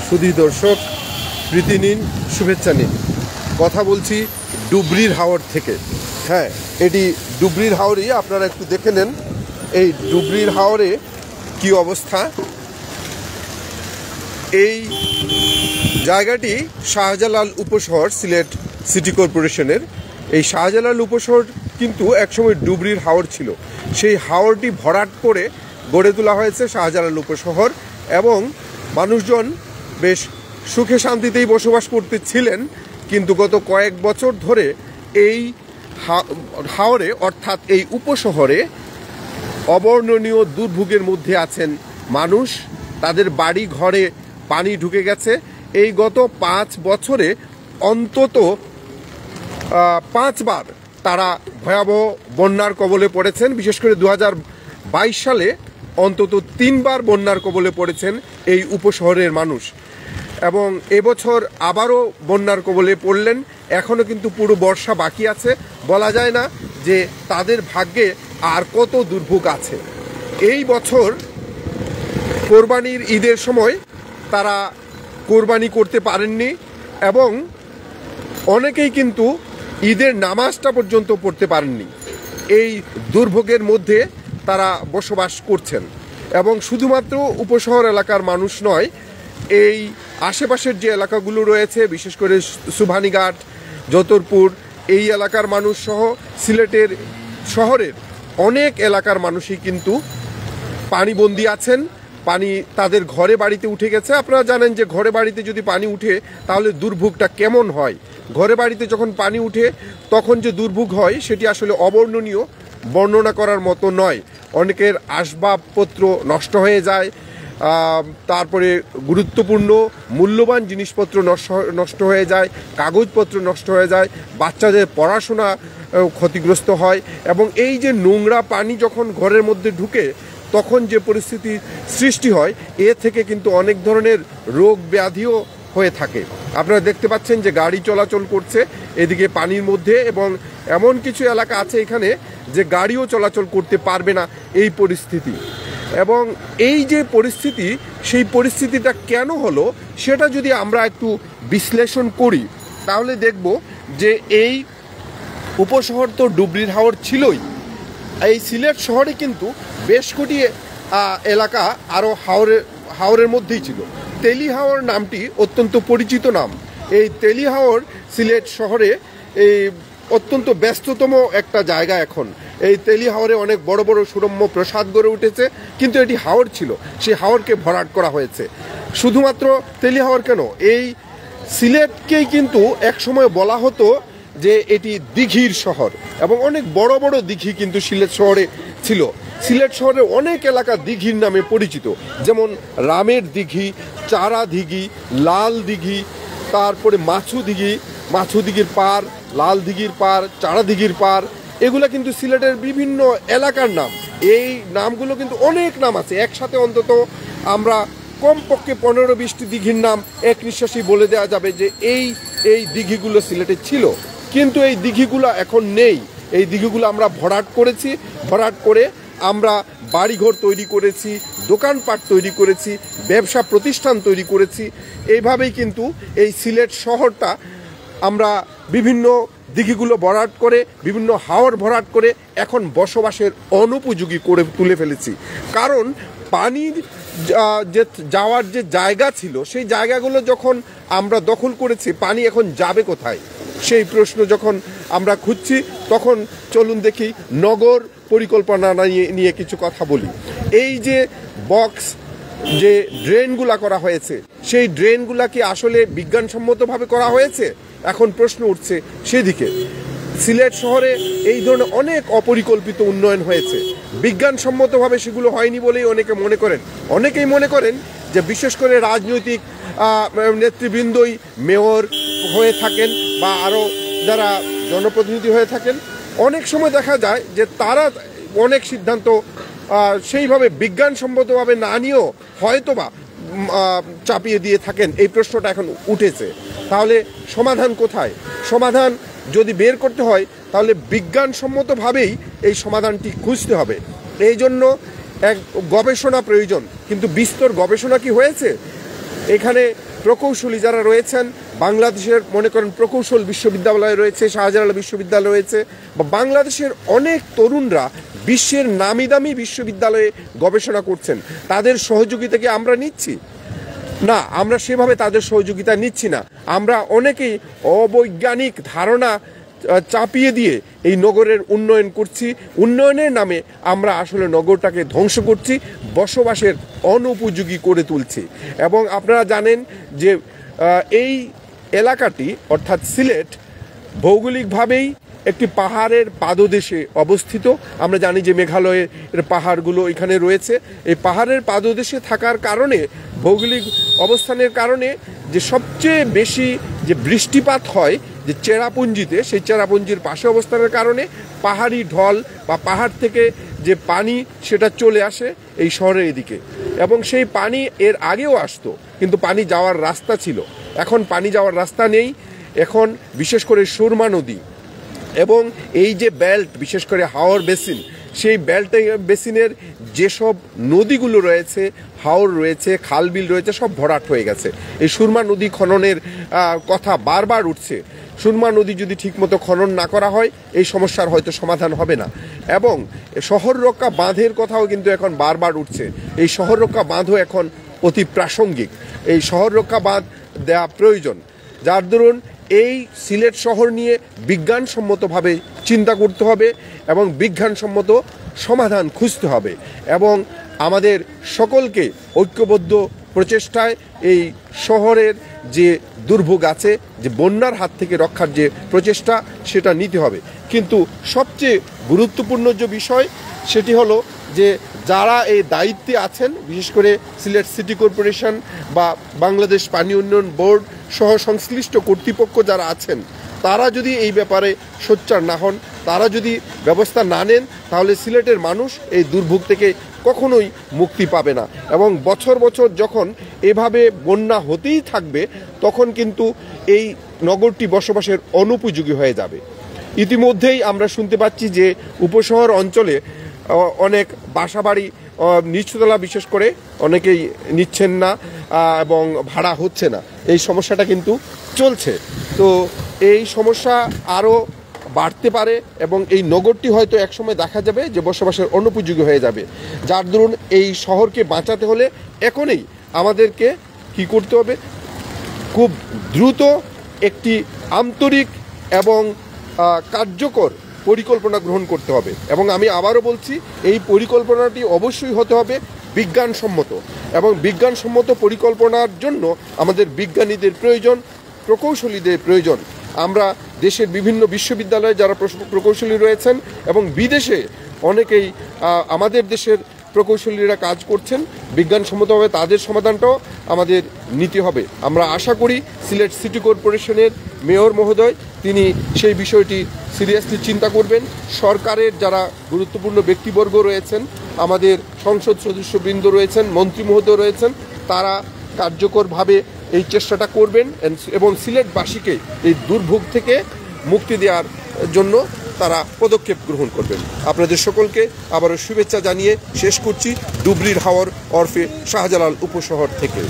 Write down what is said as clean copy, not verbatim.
সুধী দর্শক, প্রীতি নিন, শুভেচ্ছা নিন। কথা বলছি ডুবরির হাওর থেকে। হ্যাঁ, এটি ডুবরির হাওরই। আপনারা একটু দেখে নেন এই ডুবরির হাওরে কি অবস্থা। এই জায়গাটি শাহজালাল উপশহর, সিলেট সিটি কর্পোরেশনের। এই শাহজালাল উপশহর কিন্তু একসময় ডুবরির হাওর ছিল। সেই হাওরটি ভরাট করে গড়ে তোলা হয়েছে শাহজালাল উপশহর, এবং মানুষজন বেশ সুখে শান্তিতেই বসবাস করতেছিলেন। কিন্তু গত কয়েক বছর ধরে এই হাওরে অর্থাৎ এই উপশহরে অবর্ণনীয় দুর্ভোগের মধ্যে আছেন মানুষ। তাদের বাড়ি ঘরে পানি ঢুকে গেছে। এই গত 5 বছরে অন্তত 5 বার তারা ভয়াবহ বন্যার কবলে পড়েছেন। বিশেষ করে 2022 সালে অন্তত 3 বার বন্যার কবলে পড়েছেন এই উপশহরের মানুষ, এবং এবছর আবারও বন্যার কবলে পড়লেন। এখনও কিন্তু পুরো বর্ষা বাকি আছে। বলা যায় না যে তাদের ভাগ্যে আর কত দুর্ভোগ আছে। এই বছর কোরবানির ঈদের সময় তারা কোরবানি করতে পারেননি, এবং অনেকেই কিন্তু ঈদের নামাজটা পর্যন্ত পড়তে পারেননি। এই দুর্ভোগের মধ্যে তারা বসবাস করছেন। এবং শুধুমাত্র উপশহর এলাকার মানুষ নয়, এই আশেপাশের যে এলাকাগুলো রয়েছে, বিশেষ করে সুবহানীঘাট, যতরপুর, এই এলাকার মানুষ সহ সিলেটের শহরের অনেক এলাকার মানুষই কিন্তু পানিবন্দী আছেন। পানি তাদের ঘরে বাড়িতে উঠে গেছে। আপনারা জানেন যে ঘরে বাড়িতে যদি পানি উঠে তাহলে দুর্ভোগটা কেমন হয়। ঘরে বাড়িতে যখন পানি উঠে তখন যে দুর্ভোগ হয় সেটি আসলে অবর্ণনীয়, বর্ণনা করার মতো নয়। অনেকের আসবাবপত্র নষ্ট হয়ে যায়, তারপরে গুরুত্বপূর্ণ মূল্যবান জিনিসপত্র নষ্ট হয়ে যায়, কাগজপত্র নষ্ট হয়ে যায়, বাচ্চাদের পড়াশোনা ক্ষতিগ্রস্ত হয়। এবং এই যে নোংরা পানি যখন ঘরের মধ্যে ঢুকে তখন যে পরিস্থিতি সৃষ্টি হয়, এ থেকে কিন্তু অনেক ধরনের রোগ ব্যাধিও হয়ে থাকে। আপনারা দেখতে পাচ্ছেন যে গাড়ি চলাচল করছে এদিকে পানির মধ্যে, এবং এমন কিছু এলাকা আছে এখানে যে গাড়িও চলাচল করতে পারবে না এই পরিস্থিতি। এবং এই যে পরিস্থিতি, সেই পরিস্থিতিটা কেন হলো সেটা যদি আমরা একটু বিশ্লেষণ করি তাহলে দেখব যে এই উপশহর তো ডুবরির হাওর ছিলই। এই সিলেট শহরে কিন্তু বেশ কটি এলাকা আরও হাওরের মধ্যেই ছিল। তেলি হাওর নামটি অত্যন্ত পরিচিত নাম। এই তেলি হাওর সিলেট শহরে এই অত্যন্ত ব্যস্ততম একটা জায়গা এখন। এই তেলি হাওরে অনেক বড় বড় সুরম্য প্রাসাদ গড়ে উঠেছে, কিন্তু এটি হাওর ছিল, সেই হাওরকে ভরাট করা হয়েছে। শুধুমাত্র তেলি হাওর কেন, এই সিলেটকেই কিন্তু একসময় বলা হতো যে এটি দিঘির শহর, এবং অনেক বড় বড় দিঘি কিন্তু সিলেট শহরে ছিল। সিলেট শহরে অনেক এলাকা দিঘির নামে পরিচিত, যেমন রামের দিঘি, চারা দিঘি, লাল দিঘি, তারপরে মাছু দিঘির পার, লাল দিঘির পার, চারা দিঘির পার। এগুলা কিন্তু সিলেটের বিভিন্ন এলাকার নাম। এই নামগুলো কিন্তু অনেক নাম আছে। একসাথে অন্তত আমরা কমপক্ষে 15-20টি দিঘির নাম এক নিঃশ্বাসেই বলে দেওয়া যাবে যে এই দিঘিগুলো সিলেটে ছিল। কিন্তু এই দিঘিগুলো এখন নেই। এই দিঘিগুলো আমরা ভরাট করেছি। ভরাট করে আমরা বাড়িঘর তৈরি করেছি, দোকানপাট তৈরি করেছি, ব্যবসা প্রতিষ্ঠান তৈরি করেছি। এইভাবেই কিন্তু এই সিলেট শহরটা আমরা বিভিন্ন দিঘিগুলো ভরাট করে, বিভিন্ন হাওর ভরাট করে এখন বসবাসের অনুপযোগী করে তুলে ফেলেছি। কারণ পানির যে যাওয়ার যে জায়গা ছিল, সেই জায়গাগুলো যখন আমরা দখল করেছি, পানি এখন যাবে কোথায় সেই প্রশ্ন যখন আমরা খুঁজছি, তখন চলুন দেখি নগর পরিকল্পনা নিয়ে কিছু কথা বলি। এই যে বক্স যে ড্রেনগুলা করা হয়েছে, সেই ড্রেনগুলা কি আসলে বিজ্ঞানসম্মতভাবে করা হয়েছে? এখন প্রশ্ন উঠছে সেদিকে। সিলেট শহরে এই ধরনের অনেক অপরিকল্পিত উন্নয়ন হয়েছে, বিজ্ঞানসম্মতভাবে সেগুলো হয়নি বলেই অনেকেই মনে করেন যে বিশেষ করে রাজনৈতিক নেতৃবৃন্দই মেয়র হয়ে থাকেন বা আরও যারা জনপ্রতিনিধি হয়ে থাকেন, অনেক সময় দেখা যায় যে তারা অনেক সিদ্ধান্ত সেইভাবে বিজ্ঞানসম্মতভাবে না নিয়েও হয়তোবা চাপিয়ে দিয়ে থাকেন। এই প্রশ্নটা এখন উঠেছে। তাহলে সমাধান কোথায়? সমাধান যদি বের করতে হয় তাহলে বিজ্ঞানসম্মতভাবেই এই সমাধানটি খুঁজতে হবে। এই জন্য এক গবেষণা প্রয়োজন। কিন্তু বিস্তর গবেষণা কি হয়েছে? এখানে প্রকৌশলী যারা রয়েছেন, বাংলাদেশের মনে করেন প্রকৌশল বিশ্ববিদ্যালয় রয়েছে, শাহজালাল বিশ্ববিদ্যালয় রয়েছে, বা বাংলাদেশের অনেক তরুণরা বিশ্বের নামি দামি বিশ্ববিদ্যালয়ে গবেষণা করছেন, তাদের সহযোগিতা কি আমরা নিচ্ছি? না, আমরা সেভাবে তাদের সহযোগিতা নিচ্ছি না। আমরা অনেকেই অবৈজ্ঞানিক ধারণা চাপিয়ে দিয়ে এই নগরের উন্নয়ন করছি। উন্নয়নের নামে আমরা আসলে নগরটাকে ধ্বংস করছি, বসবাসের অনুপযোগী করে তুলছি। এবং আপনারা জানেন যে এই এলাকাটি অর্থাৎ সিলেট ভৌগোলিকভাবেই একটি পাহাড়ের পাদদেশে অবস্থিত। আমরা জানি যে মেঘালয়ের পাহাড়গুলো এখানে রয়েছে। এই পাহাড়ের পাদদেশে থাকার কারণে, ভৌগোলিক অবস্থানের কারণে যে সবচেয়ে বেশি যে বৃষ্টিপাত হয় যে চেরাপুঞ্জিতে, সেই চেরাপুঞ্জির পাশে অবস্থানের কারণে পাহাড়ি ঢল বা পাহাড় থেকে যে পানি সেটা চলে আসে এই শহরের এদিকে। এবং সেই পানি এর আগেও আসতো, কিন্তু পানি যাওয়ার রাস্তা ছিল। এখন পানি যাওয়ার রাস্তা নেই। এখন বিশেষ করে সুরমা নদী এবং এই যে বেল্ট, বিশেষ করে হাওর বেসিন, সেই বেল্ট বেসিনের যেসব নদীগুলো রয়েছে, হাওর রয়েছে, খালবিল রয়েছে, সব ভরাট হয়ে গেছে। এই সুরমা নদী খননের কথা বারবার উঠছে। সুরমা নদী যদি ঠিকমতো খনন না করা হয়, এই সমস্যার হয়তো সমাধান হবে না। এবং শহর রক্ষা বাঁধের কথাও কিন্তু এখন বারবার উঠছে। এই শহর রক্ষা বাঁধও এখন অতি প্রাসঙ্গিক। এই শহর রক্ষা বাঁধ দেওয়া প্রয়োজন, যার দরুন এই সিলেট শহর নিয়ে বিজ্ঞানসম্মতভাবে চিন্তা করতে হবে এবং বিজ্ঞানসম্মত সমাধান খুঁজতে হবে। এবং আমাদের সকলকে ঐক্যবদ্ধ প্রচেষ্টায় এই শহরের যে দুর্ভোগ আছে, যে বন্যার হাত থেকে রক্ষার যে প্রচেষ্টা, সেটা নিতে হবে। কিন্তু সবচেয়ে গুরুত্বপূর্ণ যে বিষয় সেটি হলো যে যারা এই দায়িত্বে আছেন, বিশেষ করে সিলেট সিটি কর্পোরেশন বা বাংলাদেশ পানি উন্নয়ন বোর্ড সহ সংশ্লিষ্ট কর্তৃপক্ষ যারা আছেন, তারা যদি এই ব্যাপারে সোচ্চার না হন, তারা যদি ব্যবস্থা না নেন, তাহলে সিলেটের মানুষ এই দুর্ভোগ থেকে কখনোই মুক্তি পাবে না। এবং বছর বছর যখন এভাবে বন্যা হতেই থাকবে, তখন কিন্তু এই নগরটি বসবাসের অনুপযোগী হয়ে যাবে। ইতিমধ্যেই আমরা শুনতে পাচ্ছি যে উপশহর অঞ্চলে অনেক বাসাবাড়ি নিচতলা বিশেষ করে অনেকেই নিচ্ছেন না এবং ভাড়া হচ্ছে না। এই সমস্যাটা কিন্তু চলছে। তো এই সমস্যা আরও বাড়তে পারে এবং এই নগরটি হয়তো একসময় দেখা যাবে যে বসবাসের অনুপযোগী হয়ে যাবে। যার দরুন এই শহরকে বাঁচাতে হলে এখনই আমাদেরকে কি করতে হবে? খুব দ্রুত একটি আন্তরিক এবং কার্যকর পরিকল্পনা গ্রহণ করতে হবে। এবং আমি আবারও বলছি, এই পরিকল্পনাটি অবশ্যই হতে হবে বিজ্ঞানসম্মত। এবং বিজ্ঞানসম্মত পরিকল্পনার জন্য আমাদের বিজ্ঞানীদের প্রয়োজন, প্রকৌশলীদের প্রয়োজন। আমরা দেশের বিভিন্ন বিশ্ববিদ্যালয়ে যারা প্রকৌশলী রয়েছেন এবং বিদেশে অনেকেই আমাদের দেশের প্রকৌশলীরা কাজ করছেন, বিজ্ঞানসম্মতভাবে তাদের সমাধানটাও আমাদের নিতে হবে। আমরা আশা করি সিলেট সিটি কর্পোরেশনের মেয়র মহোদয় তিনি সেই বিষয়টি সিরিয়াসলি চিন্তা করবেন। সরকারের যারা গুরুত্বপূর্ণ ব্যক্তিবর্গ রয়েছেন, আমাদের সংসদ সদস্যবৃন্দ রয়েছেন, মন্ত্রী মহোদয় রয়েছেন, তারা কার্যকরভাবে এই চেষ্টাটা করবেন এবং সিলেটবাসীকে এই দুর্ভোগ থেকে মুক্তি দেওয়ার জন্য তারা পদক্ষেপ গ্রহণ করবেন। আপনাদের সকলকে আবারও শুভেচ্ছা জানিয়ে শেষ করছি ডুবরির হাওর ওরফে শাহজালাল উপশহর থেকে।